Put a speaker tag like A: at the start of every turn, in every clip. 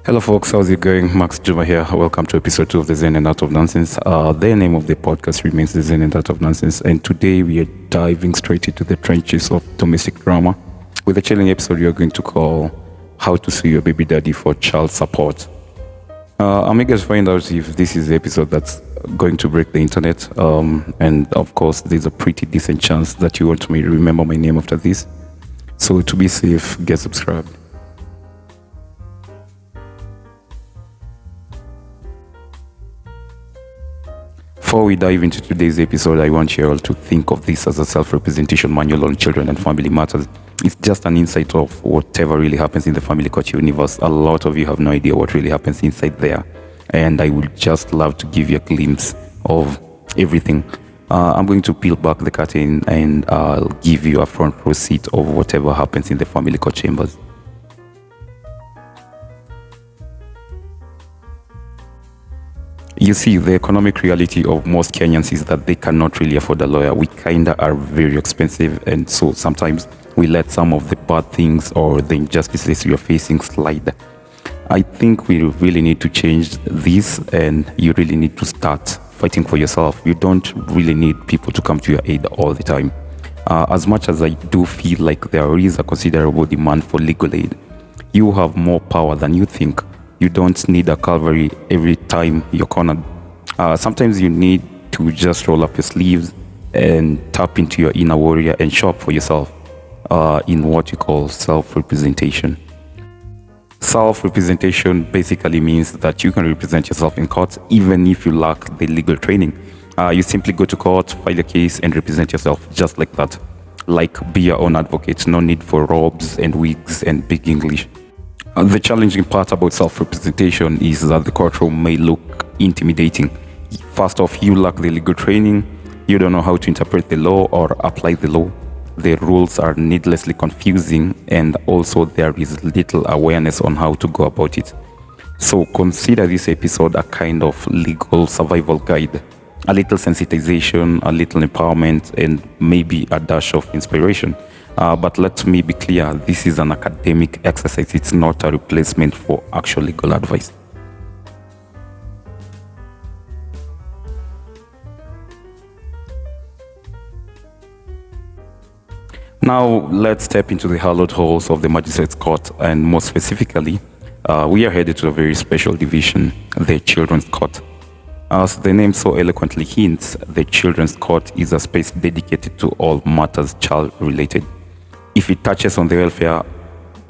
A: Hello, folks. How's it going? Max Juma here. Welcome to episode 2 of the ZEN and Art of Nonsense. The name of the podcast remains the ZEN and Art of Nonsense, and today we are diving straight into the trenches of domestic drama with a chilling episode we are going to call "How to Sue Your Baby Daddy for Child Support." I'm eager to find out if this is the episode that's going to break the internet, and of course, there's a pretty decent chance that you want me to remember my name after this. So to be safe, get subscribed. Before we dive into today's episode, I want you all to think of this as a self-representation manual on children and family matters. It's just an insight of whatever really happens in the family court universe. A lot of you have no idea what really happens inside there, and I would just love to give you a glimpse of everything. I'm going to peel back the curtain and I'll give you a front row seat of whatever happens in the family court chambers. You see, the economic reality of most Kenyans is that they cannot really afford a lawyer. We kinda are very expensive, and so sometimes we let some of the bad things or the injustices we are facing slide. I think we really need to change this, and you really need to start fighting for yourself. You don't really need people to come to your aid all the time. As much as I do feel like there is a considerable demand for legal aid, you have more power than you think. You don't need a cavalry every time you're cornered. Sometimes you need to just roll up your sleeves and tap into your inner warrior and show up for yourself in what you call self-representation. Self-representation basically means that you can represent yourself in court even if you lack the legal training. You simply go to court, file a case, and represent yourself just like that. Like, be your own advocate. No need for robes and wigs and big English. The challenging part about self-representation is that the courtroom may look intimidating. First off, you lack the legal training, you don't know how to interpret the law or apply the law. The rules are needlessly confusing, and also there is little awareness on how to go about it. So consider this episode a kind of legal survival guide. A little sensitization, a little empowerment, and maybe a dash of inspiration. But let me be clear, this is an academic exercise. It's not a replacement for actual legal advice. Now, let's step into the hallowed halls of the Magistrates Court, and more specifically, we are headed to a very special division, the Children's Court. As the name so eloquently hints, the Children's Court is a space dedicated to all matters child-related. If it touches on the welfare,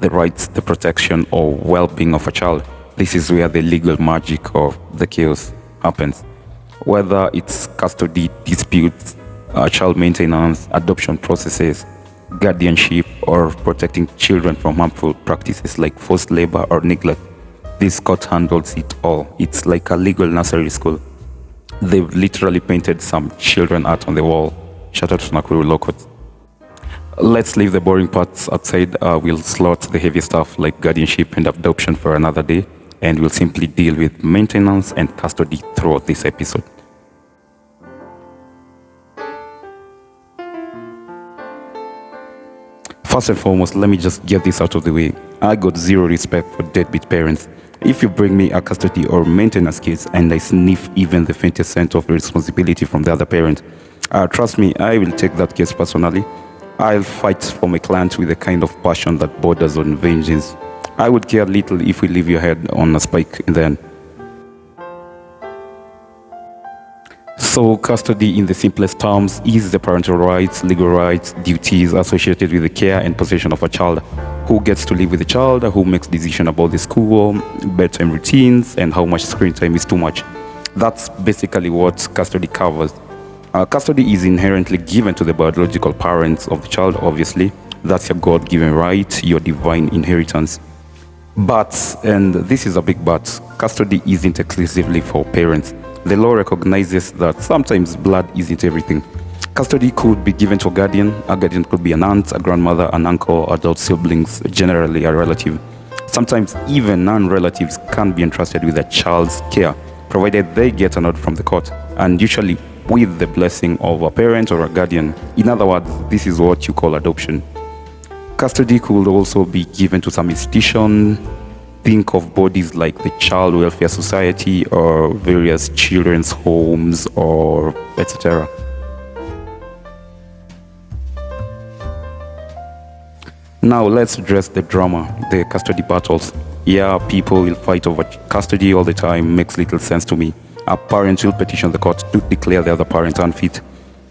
A: the rights, the protection, or well-being of a child, this is where the legal magic of the chaos happens. Whether it's custody disputes, child maintenance, adoption processes, guardianship, or protecting children from harmful practices like forced labor or neglect, this court handles it all. It's like a legal nursery school. They've literally painted some children art on the wall. Shout out to Nakuru Law Court. Let's leave the boring parts outside. We'll slot the heavy stuff like guardianship and adoption for another day, and we'll simply deal with maintenance and custody throughout this episode. First and foremost, let me just get this out of the way. I got zero respect for deadbeat parents. If you bring me a custody or maintenance case and I sniff even the faintest scent of responsibility from the other parent, trust me, I will take that case personally. I'll fight for my client with a kind of passion that borders on vengeance. I would care little if we leave your head on a spike in the end. So custody in the simplest terms is the parental rights, legal rights, duties associated with the care and possession of a child. Who gets to live with the child, who makes decisions about the school, bedtime routines, and how much screen time is too much. That's basically what custody covers. Custody is inherently given to the biological parents of the child, obviously. That's your God-given right, your divine inheritance. But, and this is a big but, custody isn't exclusively for parents. The law recognizes that sometimes blood isn't everything. Custody could be given to a guardian. A guardian could be an aunt, a grandmother, an uncle, adult siblings, generally a relative. Sometimes even non-relatives can be entrusted with a child's care, provided they get a nod from the court, and usually with the blessing of a parent or a guardian. In other words, this is what you call adoption. Custody could also be given to some institution, think of bodies like the Child Welfare Society or various children's homes or etc. Now let's address the drama, the custody battles. Yeah, people will fight over custody all the time, makes little sense to me. A parent will petition the court to declare the other parent unfit.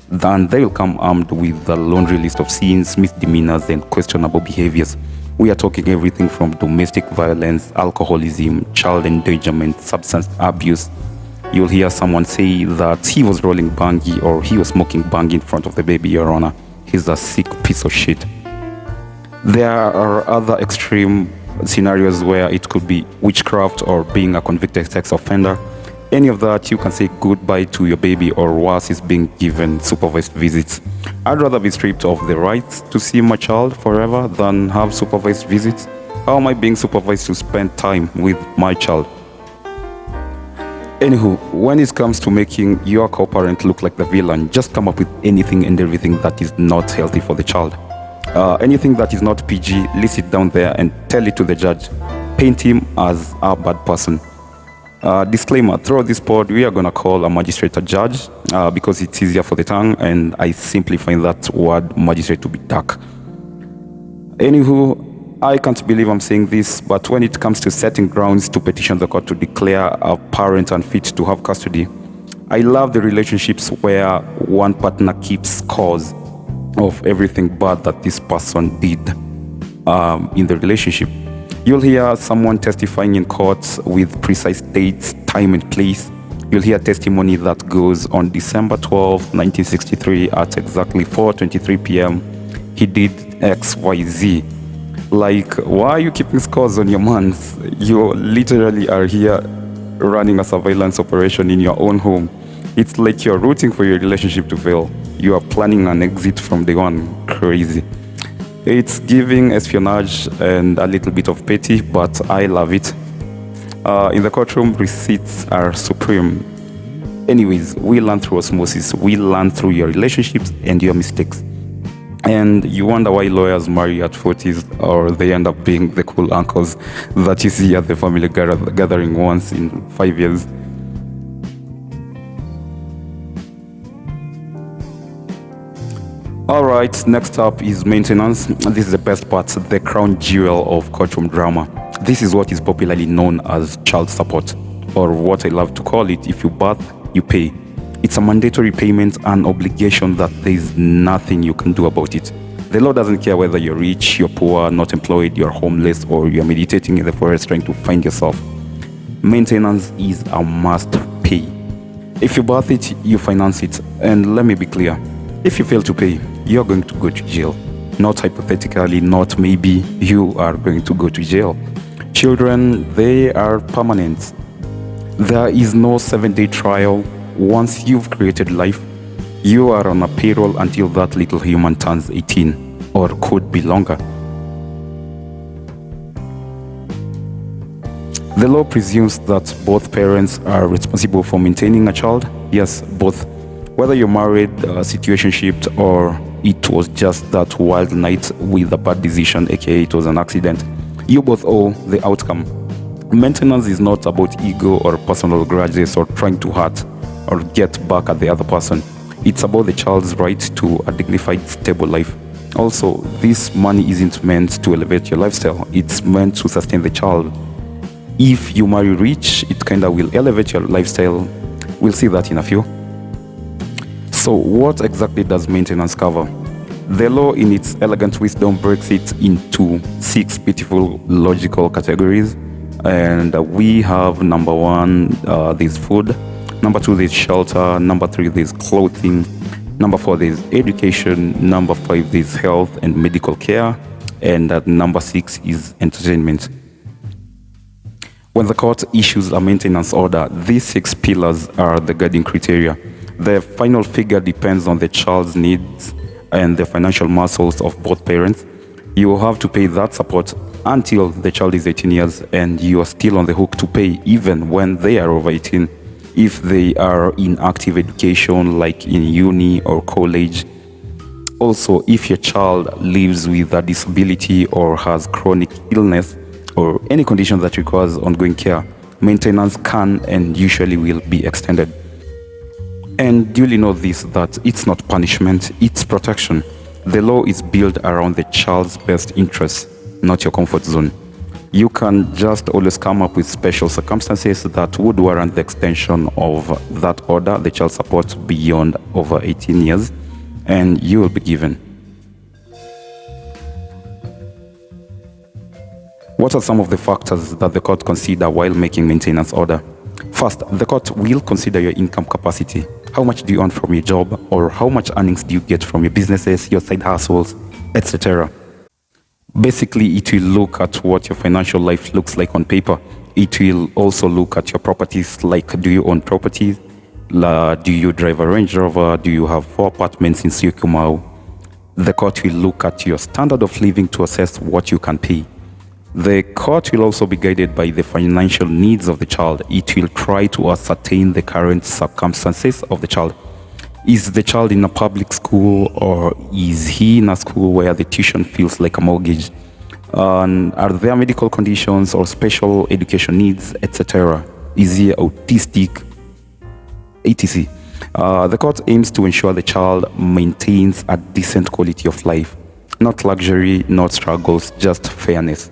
A: Then they will come armed with a laundry list of sins, misdemeanors, and questionable behaviors. We are talking everything from domestic violence, alcoholism, child endangerment, substance abuse. You'll hear someone say that he was rolling bangi or he was smoking bangi in front of the baby, Your Honor. He's a sick piece of shit. There are other extreme scenarios where it could be witchcraft or being a convicted sex offender. Any of that, you can say goodbye to your baby, or worse is being given supervised visits. I'd rather be stripped of the rights to see my child forever than have supervised visits. How am I being supervised to spend time with my child? Anywho, when it comes to making your co-parent look like the villain, just come up with anything and everything that is not healthy for the child. Anything that is not PG, list it down there and tell it to the judge. Paint him as a bad person. Disclaimer, throughout this pod, we are going to call a magistrate a judge because it's easier for the tongue, and I simply find that word magistrate to be dark. Anywho, I can't believe I'm saying this, but when it comes to setting grounds to petition the court to declare a parent unfit to have custody, I love the relationships where one partner keeps scores of everything bad that this person did in the relationship. You'll hear someone testifying in court with precise dates, time and place. You'll hear testimony that goes on December 12, 1963 at exactly 4:23 p.m. He did XYZ. Like, why are you keeping scores on your mans? You literally are here running a surveillance operation in your own home. It's like you're rooting for your relationship to fail. You are planning an exit from day one. Crazy. It's giving espionage and a little bit of petty, but I love it. In the courtroom, receipts are supreme. Anyways, we learn through osmosis. We learn through your relationships and your mistakes. And you wonder why lawyers marry at 40s, or they end up being the cool uncles that you see at the family gathering once in 5 years. Alright, next up is maintenance. This is the best part, the crown jewel of courtroom drama. This is what is popularly known as child support, or what I love to call it, if you birth, you pay. It's a mandatory payment, an obligation that there is nothing you can do about it. The law doesn't care whether you're rich, you're poor, not employed, you're homeless, or you're meditating in the forest trying to find yourself. Maintenance is a must pay. If you birth it, you finance it. And let me be clear, if you fail to pay, you're going to go to jail. Not hypothetically, not maybe, you are going to go to jail. Children, they are permanent. There is no 7-day trial. Once you've created life, you are on a payroll until that little human turns 18, or could be longer. The law presumes that both parents are responsible for maintaining a child. Yes, both. Whether you're married, situationship, or it was just that wild night with a bad decision, aka it was an accident, you both owe the outcome. Maintenance is not about ego or personal grudges or trying to hurt or get back at the other person. It's about the child's right to a dignified, stable life. Also, this money isn't meant to elevate your lifestyle. It's meant to sustain the child. If you marry rich, it kinda will elevate your lifestyle. We'll see that in a few. So what exactly does maintenance cover? The law in its elegant wisdom breaks it into 6 beautiful logical categories. And we have number 1, there's food. Number 2, there's shelter. Number 3, there's clothing. Number 4, there's education. Number 5, there's health and medical care. And number 6 is entertainment. When the court issues a maintenance order, these 6 pillars are the guiding criteria. The final figure depends on the child's needs and the financial muscles of both parents. You will have to pay that support until the child is 18 years, and you are still on the hook to pay even when they are over 18. If they are in active education, like in uni or college. Also, if your child lives with a disability or has chronic illness, or any condition that requires ongoing care, maintenance can and usually will be extended. And duly know this, that it's not punishment, it's protection. The law is built around the child's best interests, not your comfort zone. You can just always come up with special circumstances that would warrant the extension of that order, the child support, beyond over 18 years, and you will be given. What are some of the factors that the court consider while making maintenance order? First, the court will consider your income capacity. How much do you earn from your job, or how much earnings do you get from your businesses, your side hustles, etc. Basically, it will look at what your financial life looks like on paper. It will also look at your properties, like do you own properties? Do you drive a Range Rover? Do you have 4 apartments in Syokimau? The court will look at your standard of living to assess what you can pay. The court will also be guided by the financial needs of the child. It will try to ascertain the current circumstances of the child. Is the child in a public school, or is he in a school where the tuition feels like a mortgage? Are there medical conditions or special education needs, etc.? Is he autistic, etc.? The court aims to ensure the child maintains a decent quality of life. Not luxury, not struggles, just fairness.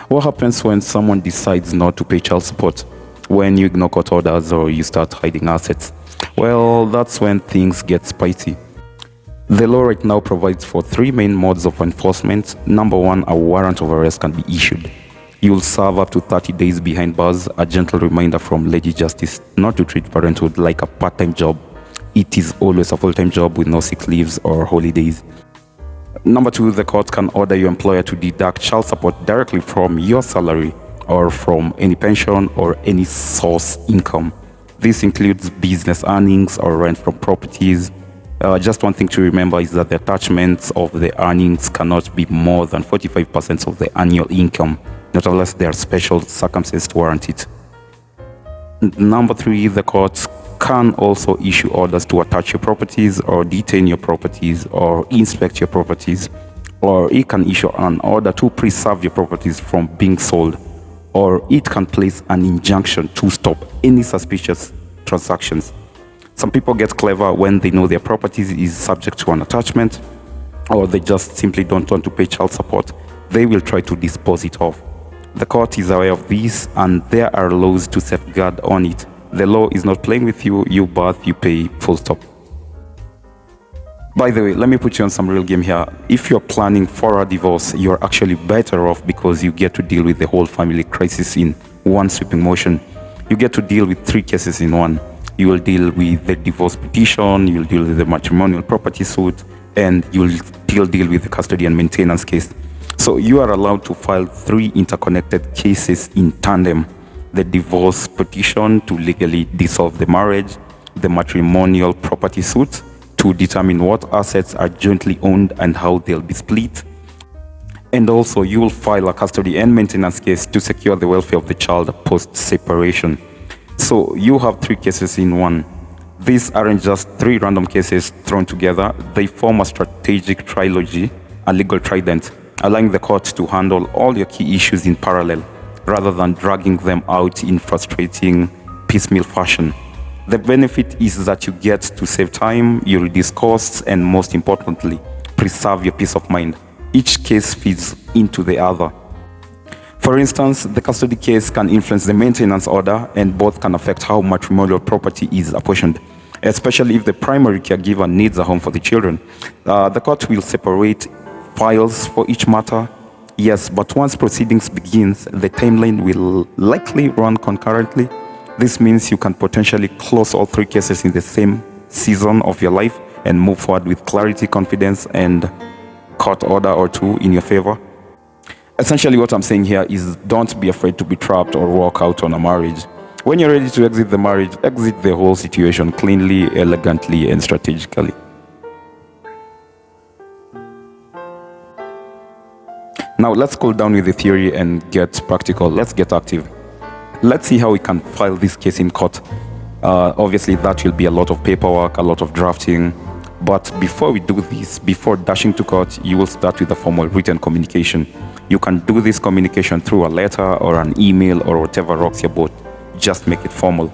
A: What happens when someone decides not to pay child support? When you ignore court orders or you start hiding assets? Well, that's when things get spicy. The law right now provides for 3 main modes of enforcement. Number 1, a warrant of arrest can be issued. You will serve up to 30 days behind bars, a gentle reminder from Lady Justice not to treat parenthood like a part-time job. It is always a full-time job with no sick leaves or holidays. Number 2, the court can order your employer to deduct child support directly from your salary or from any pension or any source income. This includes business earnings or rent from properties. Just one thing to remember is that the attachments of the earnings cannot be more than 45% of the annual income, not unless there are special circumstances to warrant it. Number 3, the court can also issue orders to attach your properties or detain your properties or inspect your properties, or it can issue an order to preserve your properties from being sold, or it can place an injunction to stop any suspicious transactions. Some people get clever when they know their properties is subject to an attachment, or they just simply don't want to pay child support. They will try to dispose it off. The court is aware of this, and there are laws to safeguard on it. The law is not playing with you, you birth, you pay, full stop. By the way, let me put you on some real game here. If you're planning for a divorce, you're actually better off because you get to deal with the whole family crisis in one sweeping motion. You get to deal with 3 cases in one. You will deal with the divorce petition, you'll deal with the matrimonial property suit, and you'll still deal with the custody and maintenance case. So you are allowed to file 3 interconnected cases in tandem: the divorce petition to legally dissolve the marriage, the matrimonial property suit to determine what assets are jointly owned and how they'll be split. And also you will file a custody and maintenance case to secure the welfare of the child post-separation. So you have 3 cases in one. These aren't just 3 random cases thrown together. They form a strategic trilogy, a legal trident, allowing the court to handle all your key issues in parallel, rather than dragging them out in frustrating piecemeal fashion. The benefit is that you get to save time, you reduce costs, and most importantly, preserve your peace of mind. Each case feeds into the other. For instance, the custody case can influence the maintenance order, and both can affect how matrimonial property is apportioned, especially if the primary caregiver needs a home for the children. The court will separate files for each matter. Yes, but once proceedings begins, the timeline will likely run concurrently. This means you can potentially close all 3 cases in the same season of your life and move forward with clarity, confidence, and court order or 2 in your favor. Essentially, what I'm saying here is don't be afraid to be trapped or walk out on a marriage. When you're ready to exit the marriage, exit the whole situation cleanly, elegantly, and strategically. Now let's cool down with the theory and get practical. Let's get active. Let's see how we can file this case in court. Obviously, that will be a lot of paperwork, a lot of drafting. But before we do this, before dashing to court, you will start with a formal written communication. You can do this communication through a letter or an email or whatever rocks your boat. Just make it formal.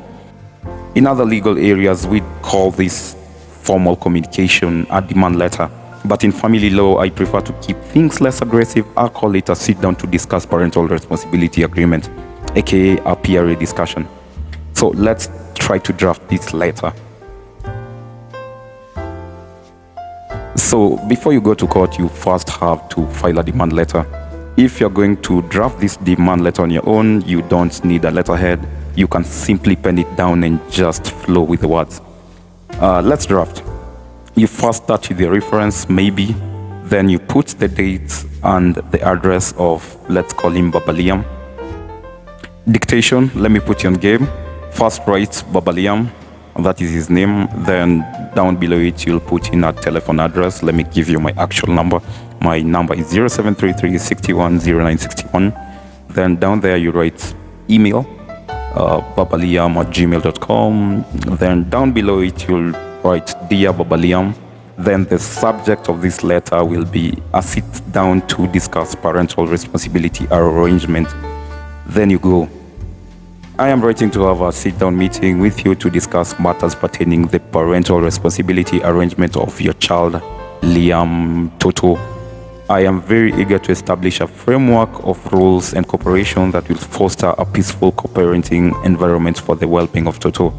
A: In other legal areas, we call this formal communication a demand letter. But in family law, I prefer to keep things less aggressive. I'll call it a sit down to discuss parental responsibility agreement, aka a PRA discussion. So let's try to draft this letter. So before you go to court, you first have to file a demand letter. If you're going to draft this demand letter on your own, you don't need a letterhead. You can simply pen it down and just flow with the words. Let's draft. You first start with the reference, maybe. Then you put the date and the address of, let's call him Babaliam. Dictation, let me put you on game. First write Babaliam, that is his name. Then down below it, you'll put in a telephone address. Let me give you my actual number. My number is 0733 61 0961. Then down there, you write email, babaliam@gmail.com. Then down below it, you'll write Dear Babaliam. Then the subject of this letter will be a sit down to discuss parental responsibility arrangement. Then you go, I am writing to have a sit-down meeting with you to discuss matters pertaining the parental responsibility arrangement of your child, Liam Toto. I am very eager to establish a framework of rules and cooperation that will foster a peaceful co-parenting environment for the well-being of Toto.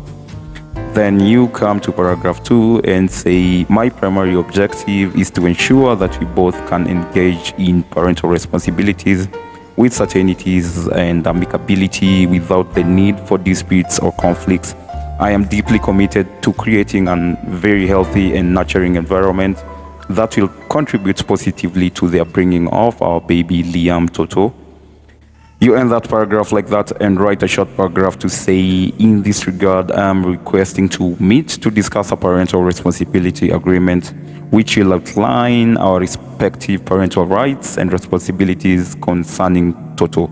A: Then you come to paragraph 2 and say, my primary objective is to ensure that we both can engage in parental responsibilities with certainties and amicability without the need for disputes or conflicts. I am deeply committed to creating a very healthy and nurturing environment that will contribute positively to the upbringing of our baby Liam Toto. You end that paragraph like that and write a short paragraph to say, in this regard, I am requesting to meet to discuss a parental responsibility agreement which will outline our respective parental rights and responsibilities concerning Toto.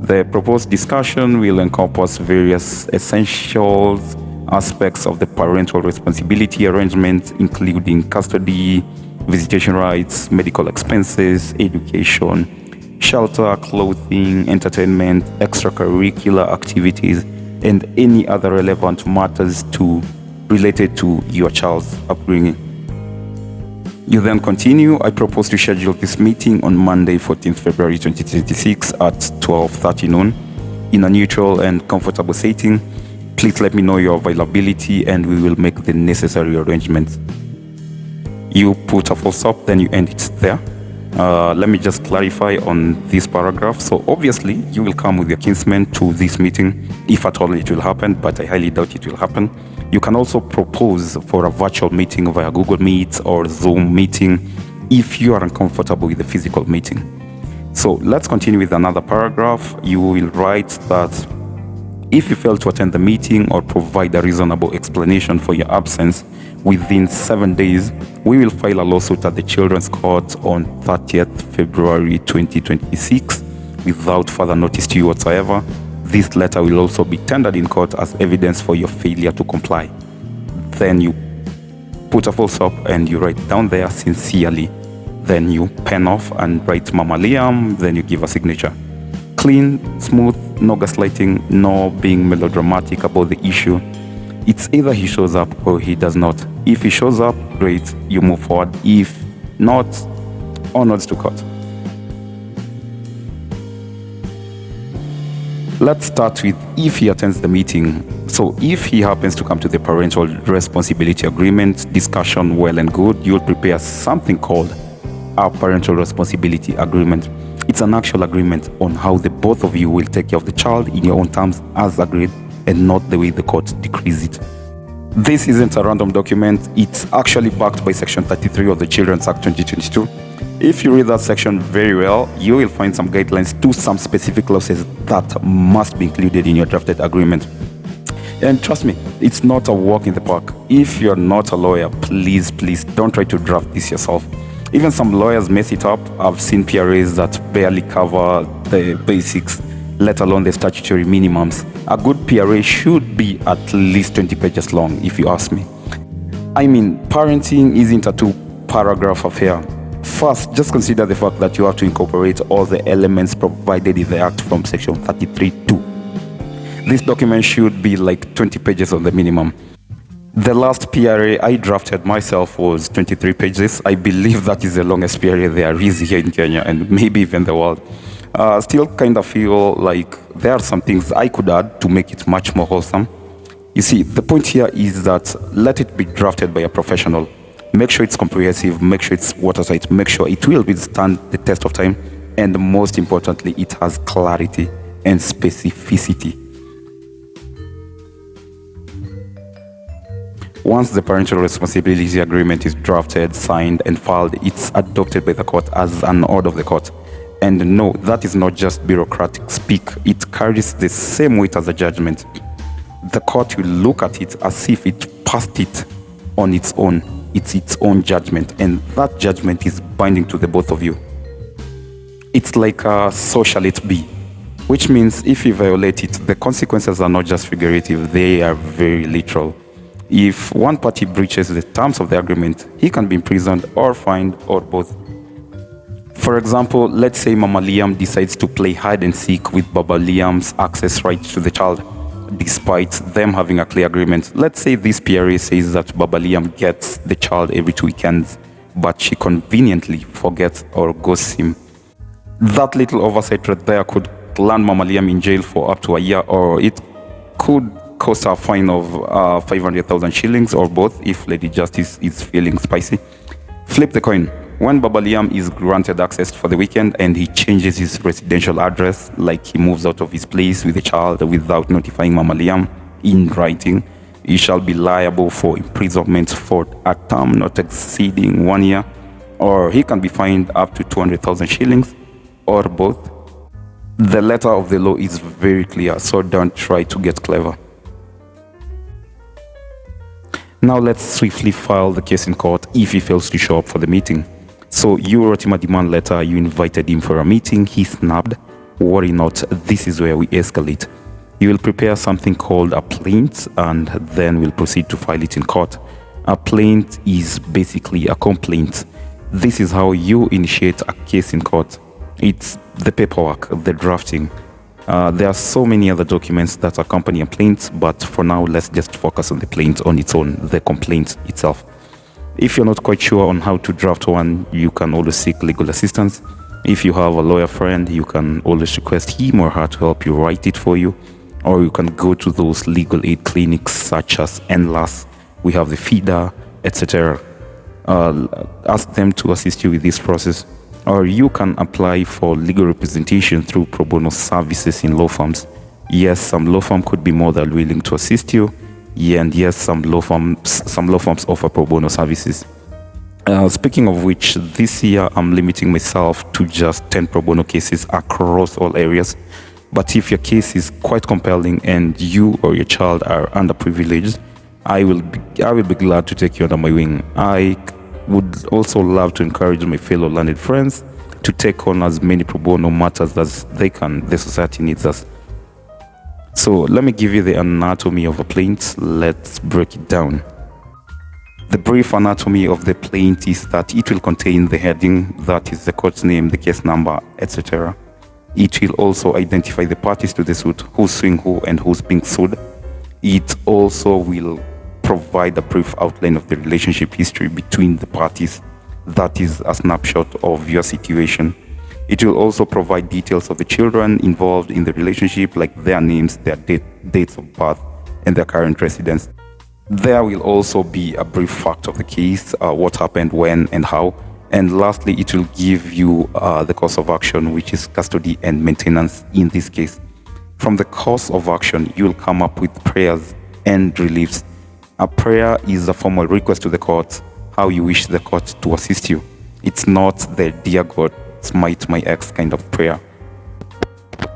A: The proposed discussion will encompass various essential aspects of the parental responsibility arrangement, including custody, visitation rights, medical expenses, education, shelter, clothing, entertainment, extracurricular activities, and any other relevant matters related to your child's upbringing. You then continue, I propose to schedule this meeting on Monday, 14th February 2026 at 12:30 noon in a neutral and comfortable setting. Please let me know your availability and we will make the necessary arrangements. You put a full stop, then you end it there. Let me just clarify on this paragraph. So obviously you will come with your kinsman to this meeting, if at all it will happen, but I highly doubt it will happen. You can also propose for a virtual meeting via Google Meet or Zoom meeting if you are uncomfortable with the physical meeting. So let's continue with another paragraph. You will write that if you fail to attend the meeting or provide a reasonable explanation for your absence within 7 days, we will file a lawsuit at the Children's Court on 30th February 2026 without further notice to you whatsoever. This letter will also be tendered in court as evidence for your failure to comply. Then you put a full stop and you write down there sincerely. Then you pen off and write Mama Liam, then you give a signature. Clean, smooth, no gaslighting, no being melodramatic about the issue. It's either he shows up or he does not. If he shows up, great, you move forward. If not, onwards to court. Let's start with if he attends the meeting. So if he happens to come to the parental responsibility agreement discussion, well and good, you'll prepare something called a parental responsibility agreement. It's an actual agreement on how the both of you will take care of the child in your own terms as agreed and not the way the court decrees it. This isn't a random document. It's actually backed by Section 33 of the Children's Act 2022. If you read that section very well, you will find some guidelines to some specific clauses that must be included in your drafted agreement. And trust me, it's not a walk in the park. If you're not a lawyer, please don't try to draft this yourself. Even some lawyers mess it up. I've seen PRAs that barely cover the basics, let alone the statutory minimums. A good PRA should be at least 20 pages long, if you ask me. I mean, parenting isn't a two-paragraph affair. First, just consider the fact that you have to incorporate all the elements provided in the Act from Section 33(2). This document should be like 20 pages on the minimum. The last PRA I drafted myself was 23 pages. I believe that is the longest PRA there is here in Kenya and maybe even the world. Still kind of feel like there are some things I could add to make it much more wholesome. You see, the point here is that let it be drafted by a professional. Make sure it's comprehensive, make sure it's watertight, make sure it will withstand the test of time, and most importantly, it has clarity and specificity. Once the parental responsibility agreement is drafted, signed, and filed, it's adopted by the court as an order of the court. And no, that is not just bureaucratic speak. It carries the same weight as a judgment. The court will look at it as if it passed it on its own. It's its own judgment, and that judgment is binding to the both of you. It's like a so shall it be, which means if you violate it, the consequences are not just figurative, they are very literal. If one party breaches the terms of the agreement, he can be imprisoned or fined or both. For example, let's say Mama Liam decides to play hide and seek with Baba Liam's access rights to the child, despite them having a clear agreement. Let's say this PRA says that Baba Liam gets the child every 2 weekends, but she conveniently forgets or ghosts him. That little oversight right there could land Mama Liam in jail for up to a year, or it could cost a fine of 500,000 shillings or both if Lady Justice is feeling spicy. Flip the coin. When Baba Liam is granted access for the weekend and he changes his residential address, like he moves out of his place with the child without notifying Mama Liam in writing, he shall be liable for imprisonment for a term not exceeding 1 year, or he can be fined up to 200,000 shillings or both. The letter of the law is very clear, so don't try to get clever. Now let's swiftly file the case in court if he fails to show up for the meeting. So you wrote him a demand letter, you invited him for a meeting, he snapped. Worry not, this is where we escalate. You will prepare something called a plaint and then we'll proceed to file it in court. A plaint is basically a complaint. This is how you initiate a case in court. It's the paperwork, the drafting. There are so many other documents that accompany a plaint, but for now, let's just focus on the plaint on its own, the complaint itself. If you're not quite sure on how to draft one, you can always seek legal assistance. If you have a lawyer friend, you can always request him or her to help you write it for you, or you can go to those legal aid clinics such as NLAS, we have the FIDA, etc. Ask them to assist you with this process. Or you can apply for legal representation through pro bono services in law firms. Yes, some law firm could be more than willing to assist you. Yeah, and yes, some law firms offer pro bono services. Speaking of which, this year I'm limiting myself to just 10 pro bono cases across all areas. But if your case is quite compelling and you or your child are underprivileged, I will be glad to take you under my wing. I would also love to encourage my fellow learned friends to take on as many pro bono matters as they can. The society needs us. So let me give you the anatomy of a plaint. Let's break it down. The brief anatomy of the plaint is that it will contain the heading, that is the court's name, the case number, etc. It will also identify the parties to the suit, who's suing who and who's being sued. It also will provide a brief outline of the relationship history between the parties, that is a snapshot of your situation. It will also provide details of the children involved in the relationship, like their names, their dates of birth, and their current residence. There will also be a brief fact of the case, what happened, when, and how. And lastly, it will give you the course of action, which is custody and maintenance in this case. From the course of action, you will come up with prayers and reliefs. A prayer is a formal request to the court, how you wish the court to assist you. It's not the dear God, smite my ex kind of prayer.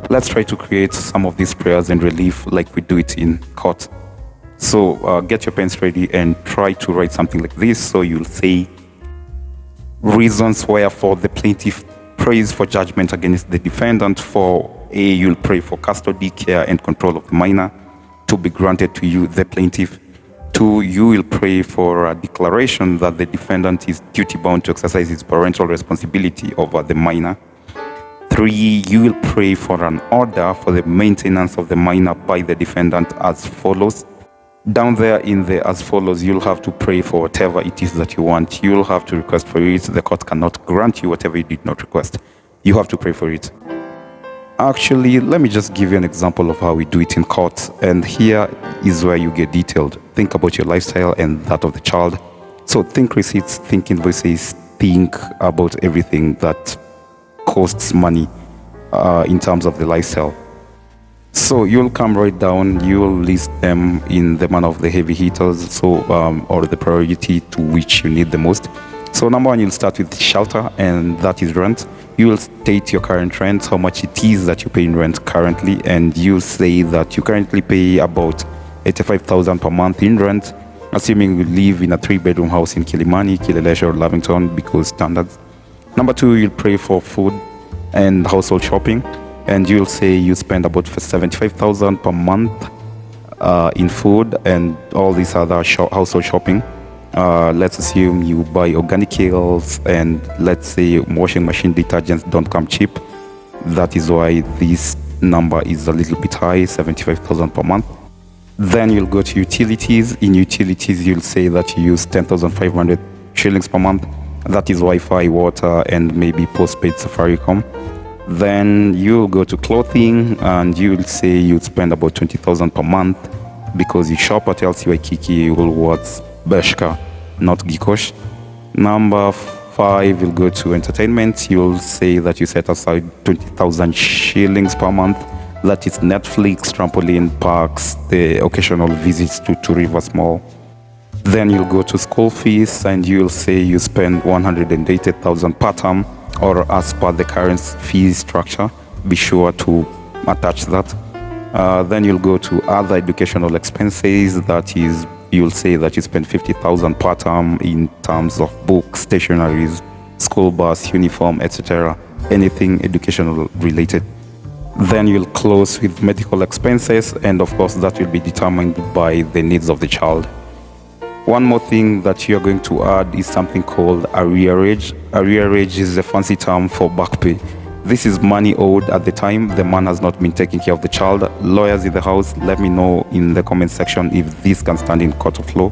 A: Let's try to create some of these prayers and relief like we do it in court. So get your pens ready and try to write something like this. So you'll say, reasons wherefore the plaintiff prays for judgment against the defendant. For A, you'll pray for custody, care, and control of the minor to be granted to you, the plaintiff. To 2, you will pray for a declaration that the defendant is duty-bound to exercise his parental responsibility over the minor. 3, you will pray for an order for the maintenance of the minor by the defendant as follows. Down there in the as follows, you'll have to pray for whatever it is that you want. You'll have to request for it. The court cannot grant you whatever you did not request. You have to pray for it. Actually, let me just give you an example of how we do it in court. And here is where you get detailed. Think about your lifestyle and that of the child. So think receipts, think invoices, think about everything that costs money in terms of the lifestyle. So you'll come right down, you'll list them in the manner of the heavy hitters, or the priority to which you need the most. So number 1, you'll start with shelter, and that is rent. You will state your current rent, how much it is that you pay in rent currently, and you'll say that you currently pay about 85,000 per month in rent, assuming you live in a 3-bedroom house in Kilimani, Kilelesha, or Lavington, because standards. Number 2, you'll pray for food and household shopping, and you'll say you spend about 75,000 per month in food and all these other household shopping. Let's assume you buy organic kales, and let's say washing machine detergents don't come cheap. That is why this number is a little bit high, 75,000 per month. Then you'll go to utilities. In utilities, you'll say that you use 10,500 shillings per month. That is Wi-Fi, water, and maybe postpaid Safaricom. Then you'll go to clothing, and you'll say you'd spend about 20,000 per month because you shop at LC Waikiki, Woolworths, Bershka, not Gikosh. Number 5, you'll go to entertainment. You'll say that you set aside 20,000 shillings per month. That is Netflix, trampoline parks, the occasional visits to Rivers Mall. Then you'll go to school fees, and you'll say you spend 180,000 per term, or as per the current fee structure. Be sure to attach that. Then you'll go to other educational expenses. That is, you'll say that you spend 50,000 per term in terms of books, stationaries, school bus, uniform, etc. Anything educational related. Then you'll close with medical expenses, and of course that will be determined by the needs of the child. One more thing that you're going to add is something called arrearage. Arrearage is a fancy term for back pay. This is money owed at the time the man has not been taking care of the child. Lawyers in the house, let me know in the comment section if this can stand in court of law.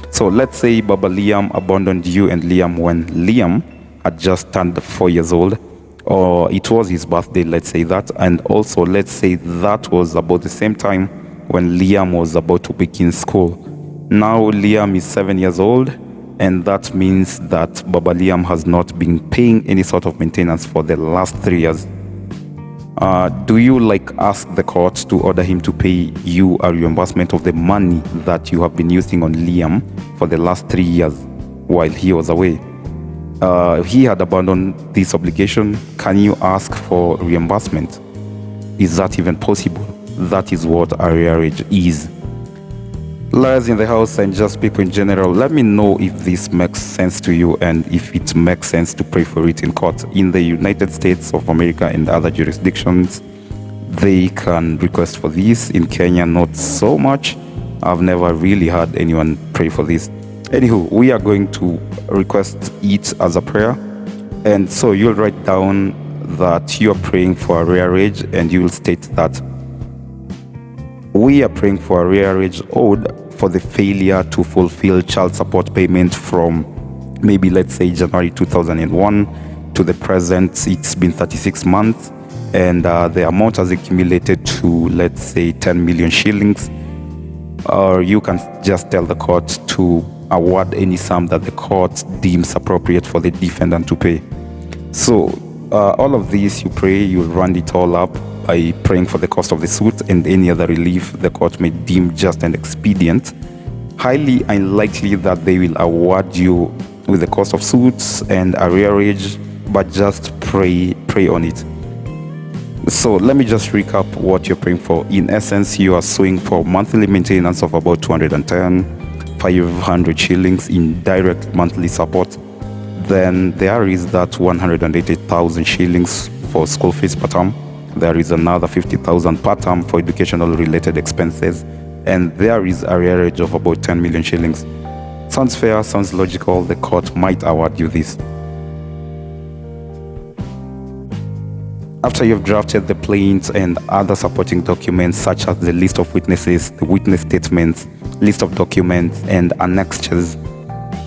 A: So let's say Baba Liam abandoned you and Liam when Liam had just turned 4 years old, or it was his birthday, let's say that. And also let's say that was about the same time when Liam was about to begin school. Now Liam is 7 years old, and that means that Baba Liam has not been paying any sort of maintenance for the last 3 years. Do you ask the court to order him to pay you a reimbursement of the money that you have been using on Liam for the last 3 years while he was away? He had abandoned this obligation. Can you ask for reimbursement? Is that even possible? That is what arrearage is. Lawyers in the house and just people in general, let me know if this makes sense to you and if it makes sense to pray for it in court. In the United States of America and other jurisdictions, they can request for this. In Kenya, not so much. I've never really had anyone pray for this. Anywho, we are going to request it as a prayer. And so you'll write down that you're praying for arrearage, and you will state that we are praying for arrearage owed for the failure to fulfill child support payment from maybe, let's say, January 2001 to the present. It's been 36 months, and the amount has accumulated to, let's say, 10 million shillings. Or you can just tell the court to award any sum that the court deems appropriate for the defendant to pay. So all of this, you pray, you'll round it all up by praying for the cost of the suit and any other relief the court may deem just and expedient. Highly unlikely that they will award you with the cost of suits and arrearage, but just pray on it. So let me just recap what you're praying for. In essence, you are suing for monthly maintenance of about 500 shillings in direct monthly support. Then there is that 180,000 shillings for school fees per term. There is another 50,000 per term for educational related expenses. and there is arrearage of about 10 million shillings. Sounds fair, sounds logical, the court might award you this. After you've drafted the plaints and other supporting documents such as the list of witnesses, the witness statements, list of documents, and annexures,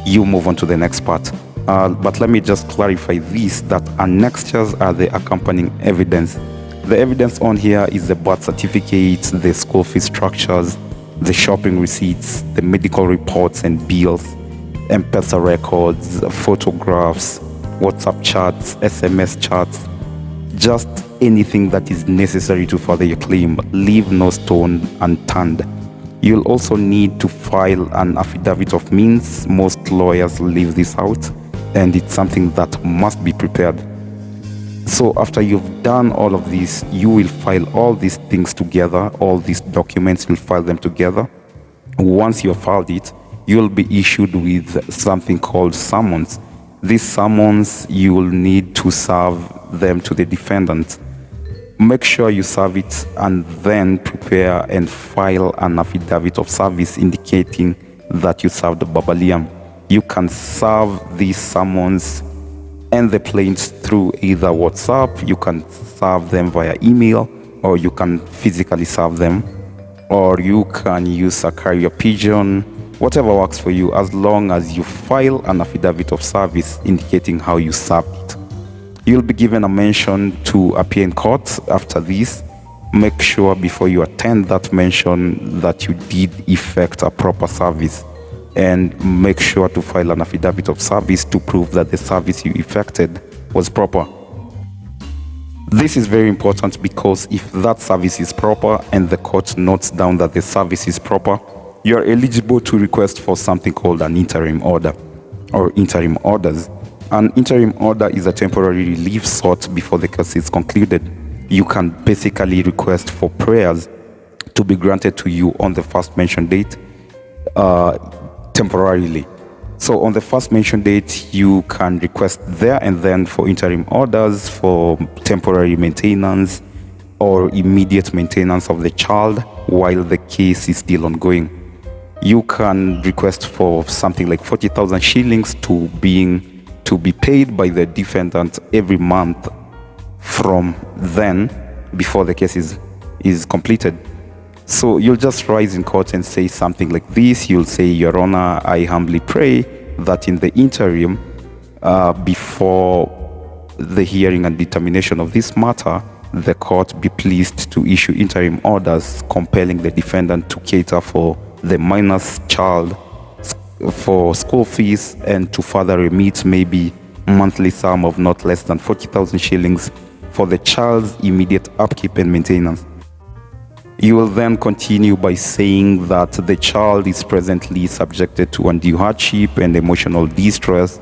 A: you move on to the next part. But let me just clarify this, that annexures are the accompanying evidence. The evidence on here is the birth certificates, the school fee structures, the shopping receipts, the medical reports and bills, M-Pesa records, photographs, WhatsApp chats, SMS chats, just anything that is necessary to further your claim. Leave no stone unturned. You'll also need to file an affidavit of means. Most lawyers leave this out, and it's something that must be prepared. So after you've done all of this, you will file all these things together, all these documents, you'll file them together. Once you've filed it, you'll be issued with something called summons. These summons, you will need to serve them to the defendant. Make sure you serve it and then prepare and file an affidavit of service indicating that you served Babaliam. You can serve these summons and the plaints through either WhatsApp, you can serve them via email, or you can physically serve them, or you can use a carrier pigeon, whatever works for you, as long as you file an affidavit of service indicating how you served it. You'll be given a mention to appear in court after this. Make sure before you attend that mention that you did effect a proper service, and make sure to file an affidavit of service to prove that the service you effected was proper. This is very important because if that service is proper and the court notes down that the service is proper, you are eligible to request for something called an interim order or interim orders. An interim order is a temporary relief sought before the case is concluded. You can basically request for prayers to be granted to you on the first mentioned date temporarily. So on the first mentioned date, you can request there and then for interim orders for temporary maintenance or immediate maintenance of the child while the case is still ongoing. You can request for something like 40,000 shillings to be paid by the defendant every month from then, before the case is completed. So you'll just rise in court and say something like this. You'll say, Your Honor, I humbly pray that in the interim, before the hearing and determination of this matter, the court be pleased to issue interim orders compelling the defendant to cater for the minor's child for school fees and to further remit maybe monthly sum of not less than 40,000 shillings for the child's immediate upkeep and maintenance. You will then continue by saying that the child is presently subjected to undue hardship and emotional distress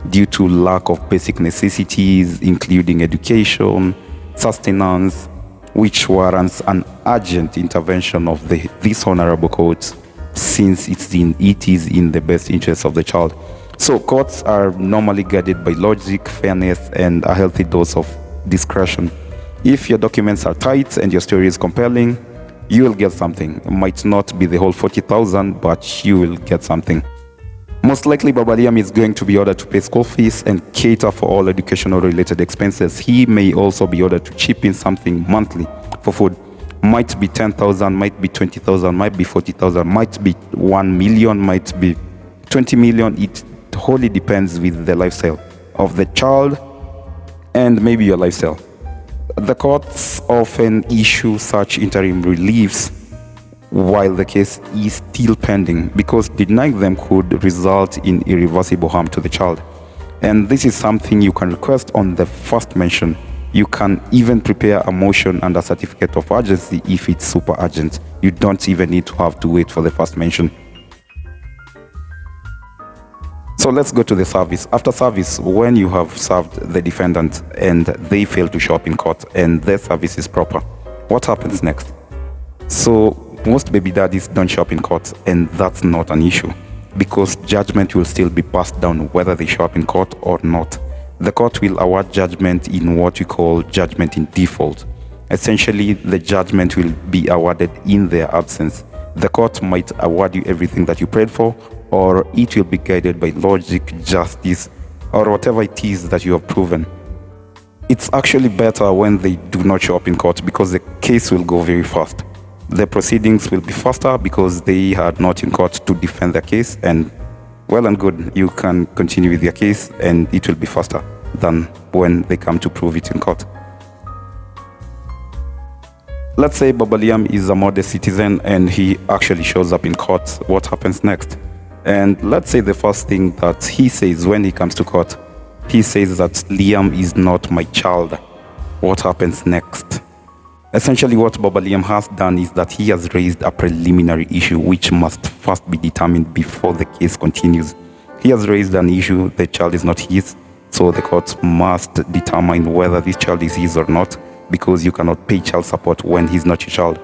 A: due to lack of basic necessities, including education, sustenance, which warrants an urgent intervention of this honorable court, since it is in the best interest of the child. So courts are normally guided by logic, fairness, and a healthy dose of discretion. If your documents are tight and your story is compelling, you will get something. It might not be the whole 40,000, but you will get something. Most likely, Babaliam is going to be ordered to pay school fees and cater for all educational related expenses. He may also be ordered to chip in something monthly for food. Might be 10,000, might be 20,000, might be 40,000, might be 1 million, might be 20 million. It wholly depends with the lifestyle of the child and maybe your lifestyle. The courts often issue such interim reliefs while the case is still pending, because denying them could result in irreversible harm to the child. And this is something you can request on the first mention. You can even prepare a motion and a certificate of urgency if it's super urgent. You don't even need to have to wait for the first mention. So let's go to the service. After service, when you have served the defendant and they fail to show up in court and their service is proper, what happens next? So most baby daddies don't show up in court, and that's not an issue because judgment will still be passed down whether they show up in court or not. The court will award judgment in what we call judgment in default. Essentially, the judgment will be awarded in their absence. The court might award you everything that you prayed for, or it will be guided by logic, justice, or whatever it is that you have proven. It's actually better when they do not show up in court because the case will go very fast. The proceedings will be faster because they are not in court to defend their case, and well and good, you can continue with your case and it will be faster than when they come to prove it in court. Let's say Baba Liam is a modest citizen and he actually shows up in court. What happens next? And let's say the first thing that he says when he comes to court, he says that Liam is not my child. What happens next? Essentially, what Baba Liam has done is that he has raised a preliminary issue which must first be determined before the case continues. He has raised an issue, the child is not his, so the court must determine whether this child is his or not, because you cannot pay child support when he's not your child.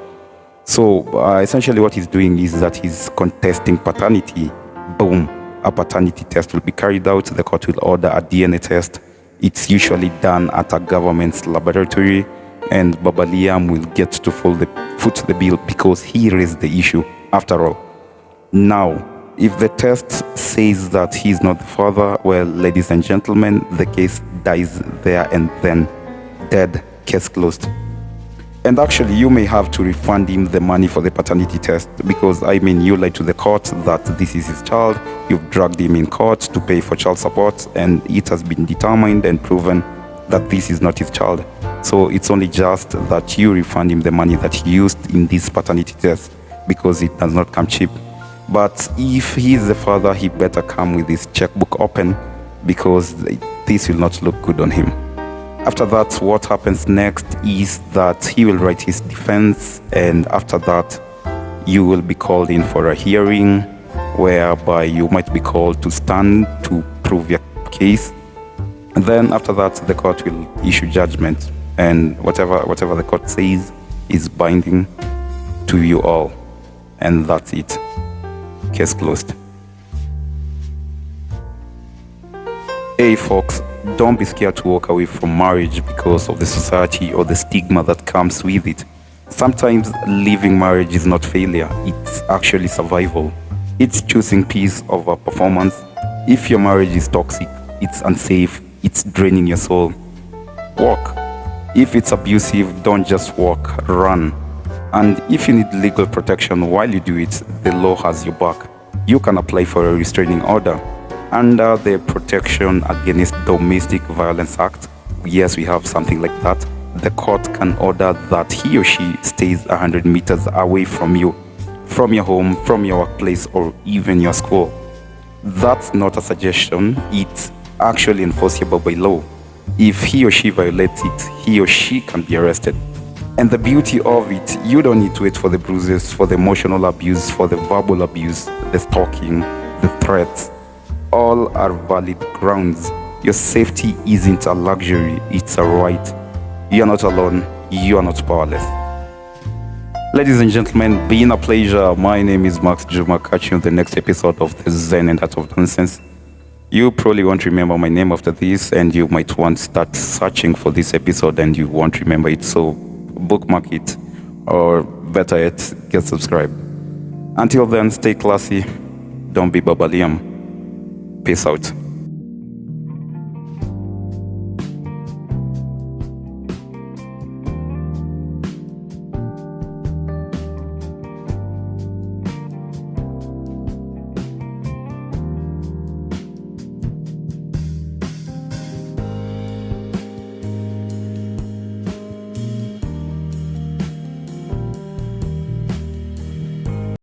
A: So essentially what he's doing is that he's contesting paternity. Boom, a paternity test will be carried out. The court will order a DNA test. It's usually done at a government's laboratory, and Baba Liam will get to foot the bill because he raised the issue after all. Now, if the test says that he's not the father, well, ladies and gentlemen, the case dies there and then. Dead, case closed. And actually, you may have to refund him the money for the paternity test because, you lied to the court that this is his child. You've dragged him in court to pay for child support, and it has been determined and proven that this is not his child. So it's only just that you refund him the money that he used in this paternity test because it does not come cheap. But if he is the father, he better come with his checkbook open because this will not look good on him. After that, what happens next is that he will write his defense, and after that, you will be called in for a hearing whereby you might be called to stand to prove your case. And then after that, the court will issue judgment, and whatever the court says is binding to you all. And that's it. Case closed. Hey folks, don't be scared to walk away from marriage because of the society or the stigma that comes with it. Sometimes leaving marriage is not failure, it's actually survival. It's choosing peace over performance. If your marriage is toxic, it's unsafe, it's draining your soul, walk. If it's abusive, don't just walk, run. And if you need legal protection while you do it, the law has your back. You can apply for a restraining order under the Protection Against Domestic Violence Act. Yes, we have something like that. The court can order that he or she stays 100 meters away from you, from your home, from your workplace, or even your school. That's not a suggestion, it's actually enforceable by law. If he or she violates it, he or she can be arrested. And the beauty of it, you don't need to wait for the bruises, for the emotional abuse, for the verbal abuse, the stalking, the threats. All are valid grounds. Your safety isn't a luxury, it's a right. You are not alone, you are not powerless. Ladies and gentlemen, been a pleasure. My name is Max Juma. Catch you in the next episode of the ZEN and Art of Nonsense. You probably won't remember my name after this, and you might want to start searching for this episode and you won't remember it, so bookmark it, or better yet, get subscribed. Until then, stay classy, don't be Baba Liam. Peace out.